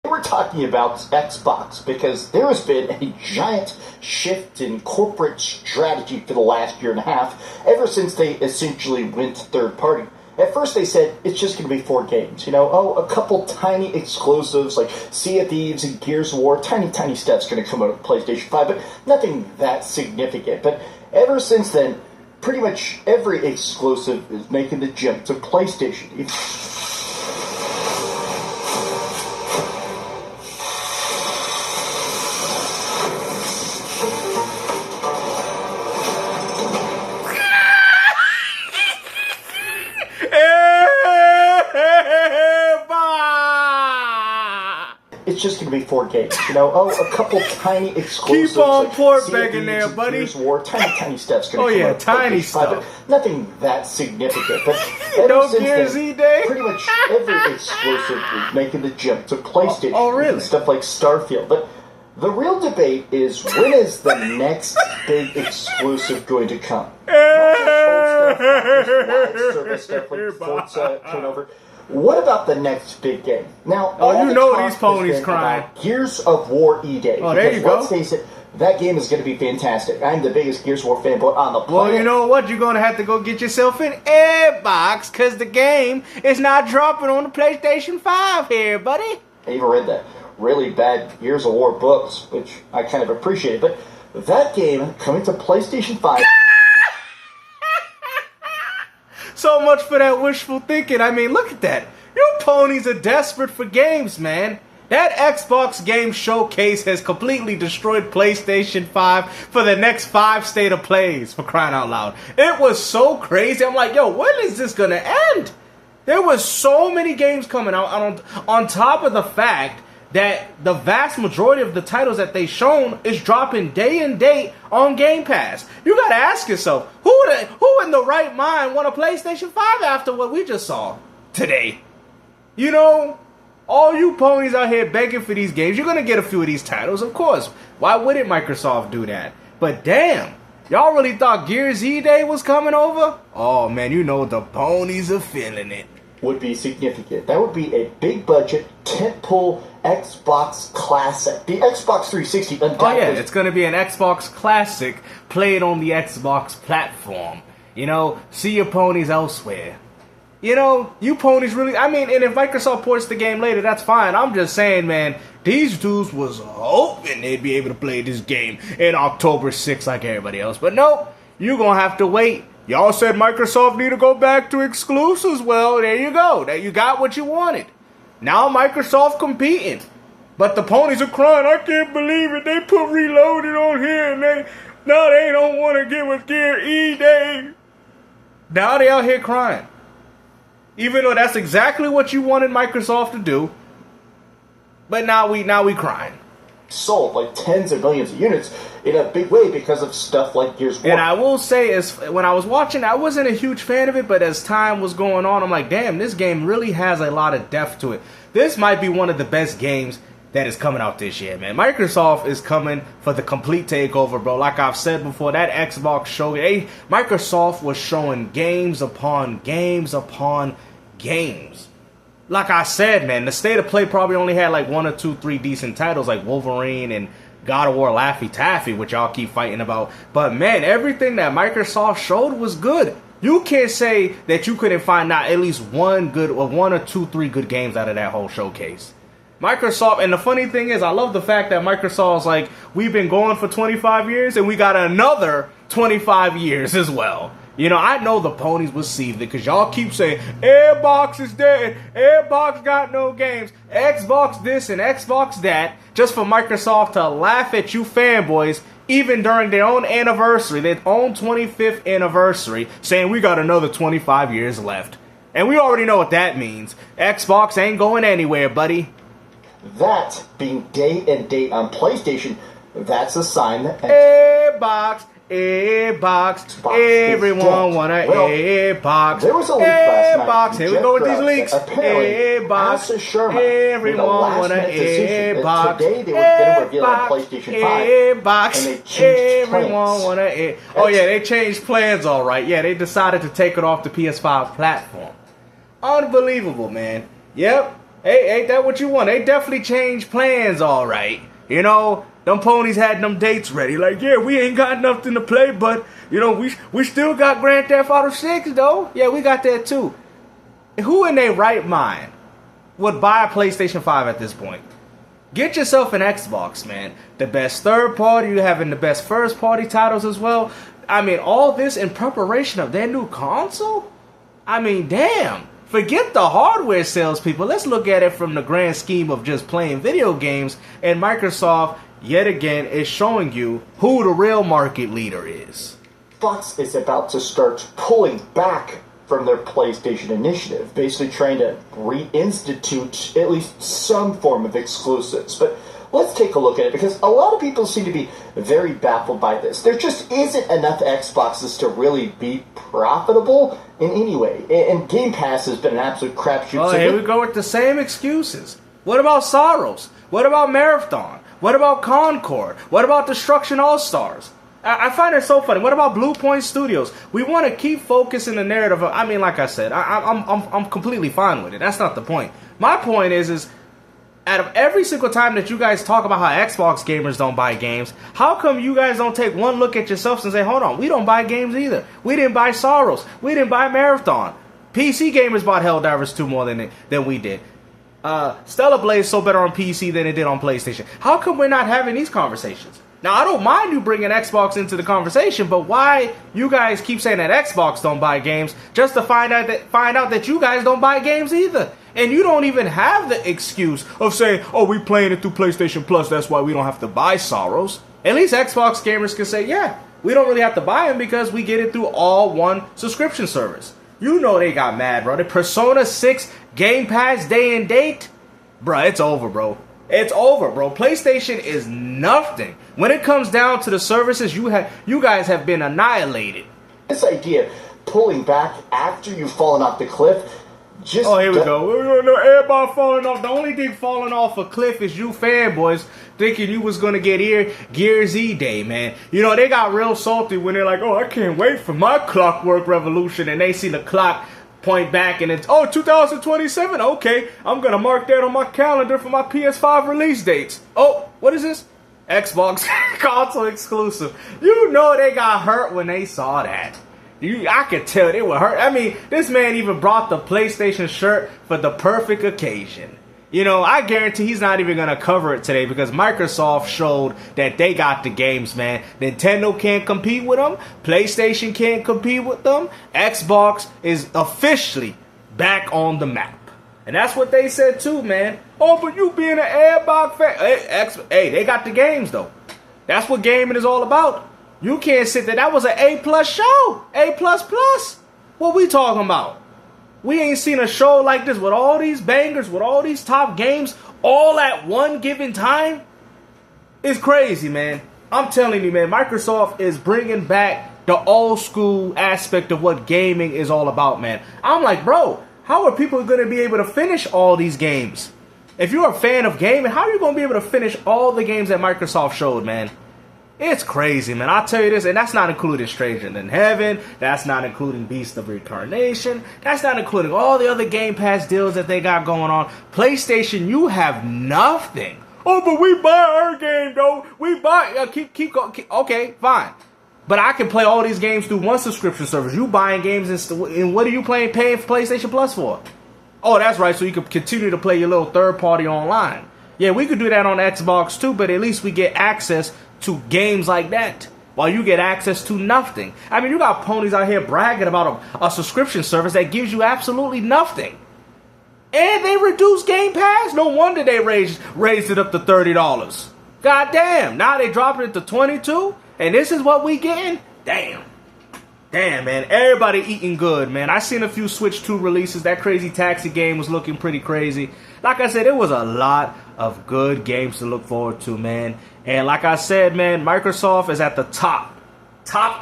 We're talking about Xbox because there has been a giant shift in corporate strategy for the last year and a half ever since they essentially went third party. At first they said it's just going to be 4 games, a couple tiny exclusives like Sea of Thieves and Gears of War, tiny stuff's going to come out of PlayStation 5, but nothing that significant. But ever since then, pretty much every exclusive is making the jump to PlayStation. It's just going to be 4 games, a couple tiny exclusives. Keep on like port begging there, buddy. Gears of War, tiny stuff's going to come out. Tiny stuff. But nothing that significant. But no Gears Day. Pretty much every exclusive is making the jump to PlayStation. Oh, really? Stuff like Starfield. But the real debate is, when is the next big exclusive going to come? Not just old stuff, not just live service stuff like Forza coming over. What about the next big game? Now, these ponies crying. Gears of War E-Day. Oh, there you go. Let's face it, that game is going to be fantastic. I'm the biggest Gears of War fanboy on the planet. Well, you know what? You're going to have to go get yourself an Xbox because the game is not dropping on the PlayStation 5 here, buddy. I even read that really bad Gears of War books, which I kind of appreciate. But that game coming to PlayStation 5... So much for that wishful thinking. I mean, look at that. You ponies are desperate for games, man. That Xbox game showcase has completely destroyed PlayStation 5 for the next 5 state of plays, for crying out loud. It was so crazy. I'm like, yo, when is this going to end? There was so many games coming out on top of the fact that the vast majority of the titles that they shown is dropping day and date on Game Pass. You gotta ask yourself, who in the right mind want a PlayStation 5 after what we just saw today? All you ponies out here begging for these games, you're gonna get a few of these titles, of course. Why wouldn't Microsoft do that? But damn, y'all really thought Gears E-Day was coming over? Oh man, the ponies are feeling it. Would be significant. That would be a big budget, tentpole Xbox classic. The Xbox 360 undoubtedly. Oh yeah, it's going to be an Xbox classic played on the Xbox platform. See your ponies elsewhere. You ponies really... I mean, and if Microsoft ports the game later, that's fine. I'm just saying, man, these dudes was hoping they'd be able to play this game in October 6th like everybody else. But nope, you're going to have to wait. Y'all said Microsoft need to go back to exclusives. Well, there you go. There you got what you wanted. Now Microsoft competing. But the ponies are crying. I can't believe it. They put Reloaded on here and they don't want to give us Gear E-Day. Now they out here crying. Even though that's exactly what you wanted Microsoft to do. But now we crying. Sold like tens of millions of units in a big way because of stuff like Gears of War. And I will say, when I was watching, I wasn't a huge fan of it, but as time was going on, I'm like, damn, this game really has a lot of depth to it. This might be one of the best games that is coming out this year, man. Microsoft is coming for the complete takeover, bro. Like I've said before, that Xbox show, Microsoft was showing games upon games upon games. Like I said, man, the state of play probably only had like 1 or 2, 3 decent titles like Wolverine and God of War Laffy Taffy, which y'all keep fighting about. But man, everything that Microsoft showed was good. You can't say that you couldn't find out at least 1 or 2, 3 good games out of that whole showcase. Microsoft, and the funny thing is, I love the fact that Microsoft's like, we've been going for 25 years and we got another 25 years as well. I know the ponies will see it because y'all keep saying, Xbox is dead, Xbox got no games, Xbox this and Xbox that, just for Microsoft to laugh at you fanboys, even during their own anniversary, their own 25th anniversary, saying we got another 25 years left. And we already know what that means. Xbox ain't going anywhere, buddy. That being day and date on PlayStation, that's a sign that Xbox, everyone want a Xbox. There was a leak last night. Here we go with these leaks. Xbox, everyone want a Xbox. Today they were going to reveal on PlayStation 5. Xbox, and they changed everyone want a Oh yeah, they changed plans all right. Yeah, they decided to take it off the PS5 platform. Unbelievable, man. Yep. Hey, ain't that what you want? They definitely changed plans, all right. You know, them ponies had them dates ready. Like, yeah, we ain't got nothing to play, but, you know, we still got Grand Theft Auto 6, though. Yeah, we got that, too. Who in their right mind would buy a PlayStation 5 at this point? Get yourself an Xbox, man. The best third party, you're having the best first party titles as well. I mean, all this in preparation of their new console? I mean, damn. Forget the hardware salespeople. Let's look at it from the grand scheme of just playing video games. And Microsoft, yet again, is showing you who the real market leader is. Xbox is about to start pulling back from their PlayStation initiative, basically trying to reinstitute at least some form of exclusives. But let's take a look at it, because a lot of people seem to be very baffled by this. There just isn't enough Xboxes to really be profitable in any way. And Game Pass has been an absolute crapshoot. Oh, here we go with the same excuses. What about Soros? What about Marathon? What about Concord? What about Destruction All-Stars? I find it so funny. What about Blue Point Studios? We want to keep focusing the narrative. I mean, like I said, I'm completely fine with it. That's not the point. My point is out of every single time that you guys talk about how Xbox gamers don't buy games, how come you guys don't take one look at yourselves and say, hold on, we don't buy games either. We didn't buy Soros. We didn't buy Marathon. PC gamers bought Helldivers 2 more than we did. Stellar Blaze sold better on PC than it did on PlayStation. How come we're not having these conversations? Now, I don't mind you bringing Xbox into the conversation, but why you guys keep saying that Xbox don't buy games just to find out that you guys don't buy games either? And you don't even have the excuse of saying, oh, we playing it through PlayStation Plus, that's why we don't have to buy Soros. At least Xbox gamers can say, yeah, we don't really have to buy them because we get it through all one subscription service. You know they got mad, bro. The Persona 6 Game Pass day and date, bro, it's over, bro. It's over, bro. PlayStation is nothing. When it comes down to the services, you guys have been annihilated. This idea, pulling back after you've fallen off the cliff, just... Oh, here we go. Everybody falling off. The only thing falling off a cliff is you fanboys thinking you was going to get Gear Z Day, man. You know, they got real salty when they're like, oh, I can't wait for my Clockwork Revolution. And they see the clock point back and it's, oh, 2027? Okay, I'm going to mark that on my calendar for my PS5 release dates. Oh, what is this? Xbox console exclusive. You know they got hurt when they saw that. I could tell they were hurt. I mean, this man even brought the PlayStation shirt for the perfect occasion. You know, I guarantee he's not even going to cover it today because Microsoft showed that they got the games, man. Nintendo can't compete with them. PlayStation can't compete with them. Xbox is officially back on the map. And that's what they said too, man. Oh, but you being an Airbox fan. Hey, they got the games, though. That's what gaming is all about. You can't sit there. That was an A+ show. A++. What we talking about? We ain't seen a show like this with all these bangers, with all these top games, all at one given time. It's crazy, man. I'm telling you, man, Microsoft is bringing back the old school aspect of what gaming is all about, man. I'm like, bro, how are people going to be able to finish all these games? If you're a fan of gaming, how are you going to be able to finish all the games that Microsoft showed, man? It's crazy, man. I'll tell you this, and that's not including Stranger Than Heaven. That's not including Beast of Reincarnation. That's not including all the other Game Pass deals that they got going on. PlayStation, you have nothing. Oh, but we buy our game, though. We buy. Keep going. Okay, fine. But I can play all these games through one subscription service. You buying games, and what are you paying for PlayStation Plus for? Oh, that's right, so you can continue to play your little third party online. Yeah, we could do that on Xbox too, but at least we get access to games like that, while you get access to nothing. I mean, you got ponies out here bragging about a subscription service that gives you absolutely nothing. And they reduced Game Pass? No wonder they raised it up to $30. God damn, now they dropping it to $22? And this is what we getting? Damn. Damn, man. Everybody eating good, man. I seen a few Switch 2 releases. That Crazy Taxi game was looking pretty crazy. Like I said, it was a lot of good games to look forward to, man. And like I said, man, Microsoft is at the top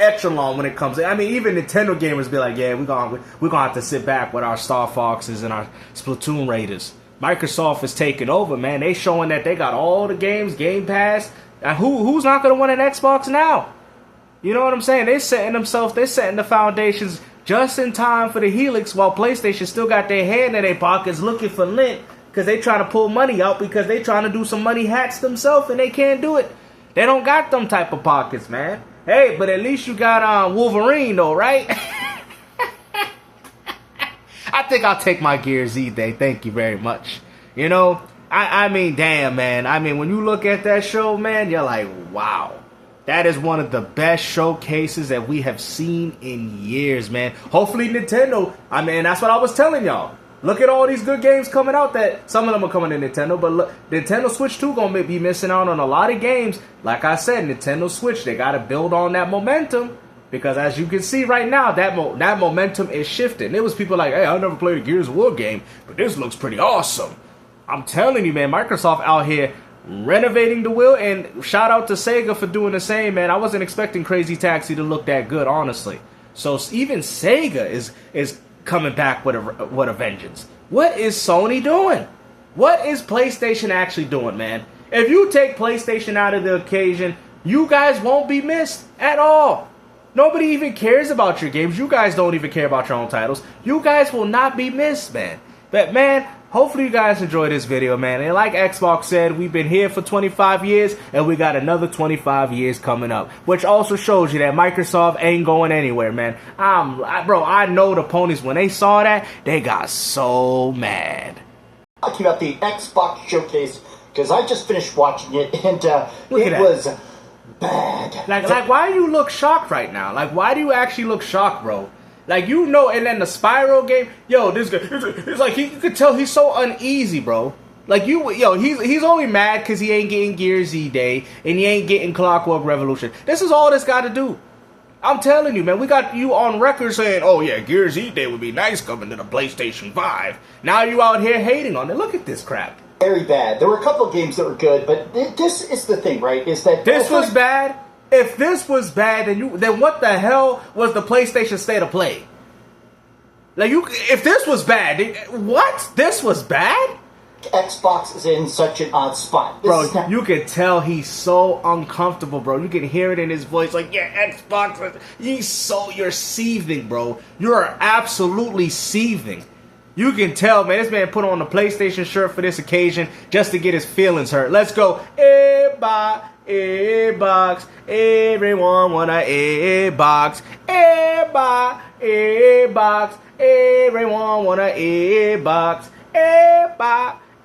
echelon when it comes to, I mean, even Nintendo gamers be like, yeah, we're gonna have to sit back with our Star Foxes and our Splatoon Raiders. Microsoft is taking over, man. They showing that they got all the games, Game Pass. And who's not gonna win an Xbox now? You know what I'm saying? They're setting the foundations just in time for the Helix, while PlayStation still got their hand in their pockets looking for lint because they trying to pull money out because they trying to do some money hats themselves and they can't do it. They don't got them type of pockets, man. Hey, but at least you got Wolverine though, right? I think I'll take my Gear Z Day. Thank you very much. You know, I mean, damn, man. I mean, when you look at that show, man, you're like, wow. That is one of the best showcases that we have seen in years, man. Hopefully Nintendo, I mean, that's what I was telling y'all. Look at all these good games coming out that some of them are coming to Nintendo, but look, Nintendo Switch 2 gonna be missing out on a lot of games. Like I said, Nintendo Switch, they gotta build on that momentum. Because as you can see right now, that momentum is shifting. There was people like, hey, I never played a Gears of War game, but this looks pretty awesome. I'm telling you, man, Microsoft out here renovating the wheel, and shout out to Sega for doing the same, man. I wasn't expecting Crazy Taxi to look that good, honestly. So even Sega is coming back with a vengeance. What is Sony doing? What is PlayStation actually doing, man? If you take PlayStation out of the occasion, you guys won't be missed at all. Nobody even cares about your games. You guys don't even care about your own titles. You guys will not be missed, man. But, man, hopefully you guys enjoyed this video, man. And like Xbox said, we've been here for 25 years, and we got another 25 years coming up. Which also shows you that Microsoft ain't going anywhere, man. Bro, I know the ponies, when they saw that, they got so mad. Talking about the Xbox showcase, because I just finished watching it, and it was bad. Like, why do you look shocked right now? Like, why do you actually look shocked, bro? Like, you know, and then the Spyro game, yo, this guy, it's like, you could tell he's so uneasy, bro. Like, he's only mad because he ain't getting Gear Z Day, and he ain't getting Clockwork Revolution. This is all this got to do. I'm telling you, man, we got you on record saying, oh, yeah, Gear Z Day would be nice coming to the PlayStation 5. Now you out here hating on it. Look at this crap. Very bad. There were a couple of games that were good, but this is the thing, right? Is that this was bad? If this was bad, then what the hell was the PlayStation State of Play? Like, if this was bad, what? This was bad? Xbox is in such an odd spot. Bro, you can tell he's so uncomfortable, bro. You can hear it in his voice, like, yeah, Xbox. You're seething, bro. You're absolutely seething. You can tell, man, this man put on the PlayStation shirt for this occasion just to get his feelings hurt. Let's go. Xbox, everyone want a Xbox. Xbox, everyone want a Xbox.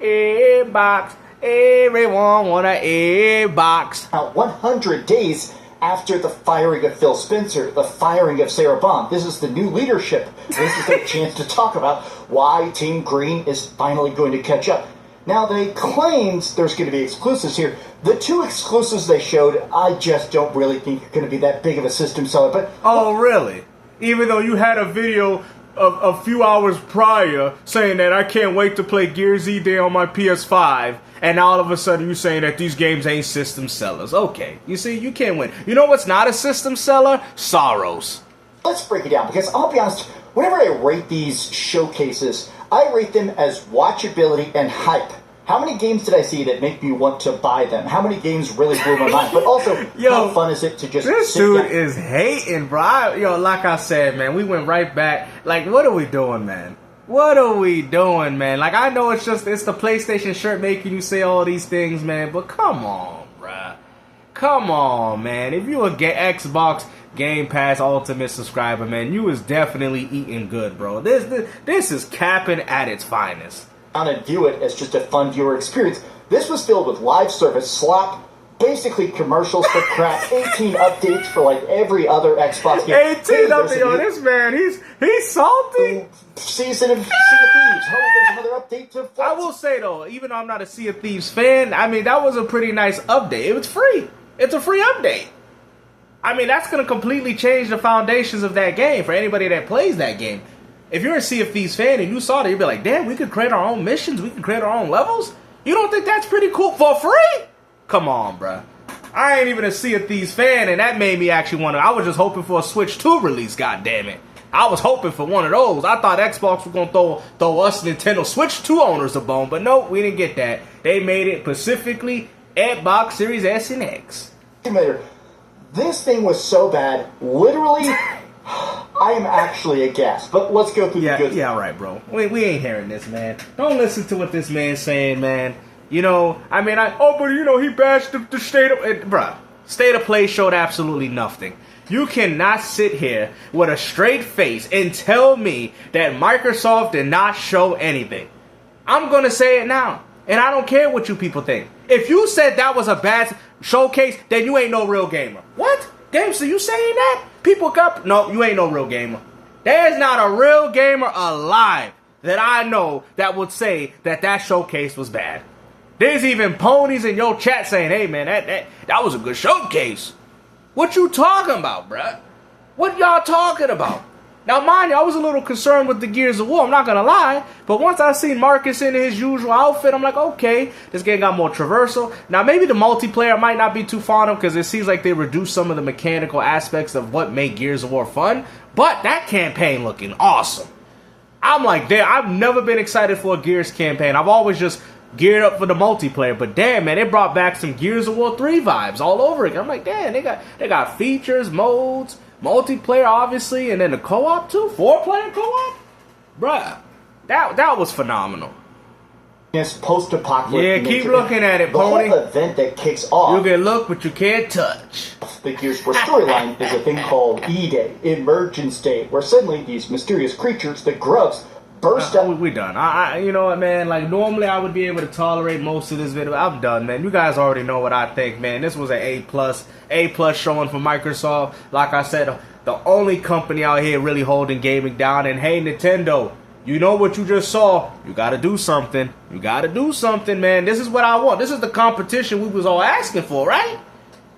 Xbox, everyone want a Xbox. Now, 100 days after the firing of Phil Spencer, the firing of Sarah Bond, this is the new leadership. This is their chance to talk about why Team Green is finally going to catch up. Now, they claimed there's going to be exclusives here. The two exclusives they showed, I just don't really think are going to be that big of a system seller. But oh, really? Even though you had a video of a few hours prior saying that I can't wait to play Gear Z Day on my PS5, and now all of a sudden you're saying that these games ain't system sellers. Okay, you see, you can't win. You know what's not a system seller? Sorrows. Let's break it down, because I'll be honest, whenever I rate these showcases, I rate them as watchability and hype. How many games did I see that make me want to buy them? How many games really blew my mind? But also, how fun is it to just this sit dude down? is hating, bro. Like I said, man, we went right back. Like, what are we doing, man? What are we doing, man? Like, I know it's the PlayStation shirt making you say all these things, man, but come on, bruh. Come on, man. If you a Xbox Game Pass Ultimate subscriber, man, you is definitely eating good, bro. This is capping at its finest. And view it as just a fun viewer experience. This was filled with live service, slop, basically commercials for crap, 18 updates for like every other Xbox game. 18 updates on this man, he's salty. Season of Sea of Thieves. Oh, there's another update to Forza. I will say though, even though I'm not a Sea of Thieves fan, I mean that was a pretty nice update. It was free. It's a free update. I mean that's gonna completely change the foundations of that game for anybody that plays that game. If you're a Sea of Thieves fan and you saw that, you'd be like, damn, we could create our own missions, we could create our own levels? You don't think that's pretty cool for free? Come on, bruh. I ain't even a Sea of Thieves fan, and that made me actually want to. I was just hoping for a Switch 2 release, goddammit. I was hoping for one of those. I thought Xbox was going to throw us Nintendo Switch 2 owners a bone, but nope, we didn't get that. They made it specifically Xbox Series S and X. This thing was so bad, literally, I am actually aghast. But let's go through the good. Yeah, right, bro. We ain't hearing this, man. Don't listen to what this man's saying, man. You know, I mean, but you know, he bashed the state of... Bruh, State of Play showed absolutely nothing. You cannot sit here with a straight face and tell me that Microsoft did not show anything. I'm going to say it now. And I don't care what you people think. If you said that was a bad showcase, then you ain't no real gamer. What? Damn, so you saying that? People got... No, you ain't no real gamer. There's not a real gamer alive that I know that would say that that showcase was bad. There's even ponies in your chat saying, hey, man, that was a good showcase. What you talking about, bruh? What y'all talking about? Now, mind you, I was a little concerned with the Gears of War, I'm not gonna lie. But once I seen Marcus in his usual outfit, I'm like, okay, this game got more traversal. Now, maybe the multiplayer might not be too fond of because it seems like they reduced some of the mechanical aspects of what made Gears of War fun. But that campaign looking awesome. I'm like, damn, I've never been excited for a Gears campaign. I've always just geared up for the multiplayer, but damn, man, it brought back some Gears of War 3 vibes all over again. I'm like, damn, they got features, modes, multiplayer, obviously, and then the co-op too, 4-player co-op, bruh, that was phenomenal. Yes, post-apocalyptic. Yeah, keep looking at it, the Pony. whole event that kicks off. You can look, but you can't touch. The Gears 4 storyline is a thing called E-Day, Emergence Day, where suddenly these mysterious creatures, the grubs, burst out. We done. You know what, man? Like, normally I would be able to tolerate most of this video. I'm done, man. You guys already know what I think, man. This was an A+ showing for Microsoft. Like I said, the only company out here really holding gaming down. And hey, Nintendo, you know what you just saw. You gotta do something. You gotta do something, man. This is what I want. This is the competition we was all asking for, right?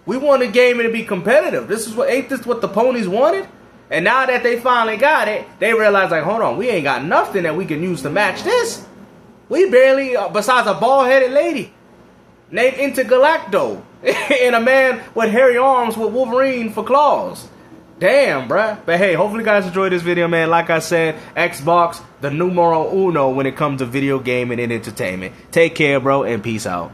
We wanted gaming to be competitive. Ain't this what the ponies wanted? And now that they finally got it, they realize, like, hold on, we ain't got nothing that we can use to match this. We barely, besides a bald-headed lady named Intergalacto and a man with hairy arms with Wolverine for claws. Damn, bruh. But hey, hopefully you guys enjoyed this video, man. Like I said, Xbox, the numero uno when it comes to video gaming and entertainment. Take care, bro, and peace out.